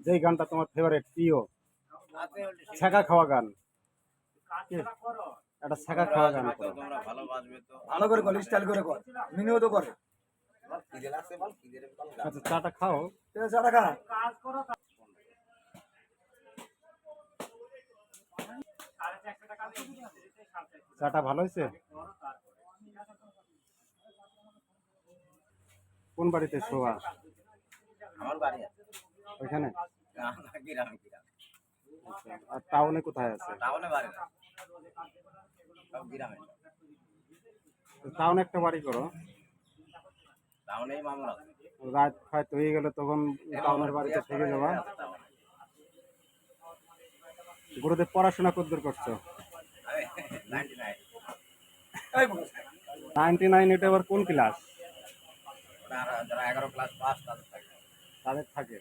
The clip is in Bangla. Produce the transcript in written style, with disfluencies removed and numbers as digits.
যেই গানটা তোমার ফেভারিট প্রিয় ছ্যাঁকা খাওয়া গান, একটা ছ্যাঁকা খাওয়া গান করো। ভালো করে কর, স্টাইল করে কর, মিনিও তো করে। আচ্ছা চাটা খাও। চাটা খা। চাটা ভালো হয়েছে? কোন বাড়িতে শোয়া? আমার বাড়ি ওইখানে। গ্রামে। আচ্ছা, আর টাউনে কোথায় আছে? টাউনে বাড়ি না, সব গ্রামে। টাউনে একটা বাড়ি করো। টাউনেই মামলা আছে। রাত ফাইট হয়ে গেলে তখন টাউনের বাড়িতে থেকে যাবা। গুরুদেব পড়াশোনা কতদূর করছো? 99। এটা আবার কোন ক্লাস? যারা 11 ক্লাস পাস তাদের থাকে। তাদের থাকে।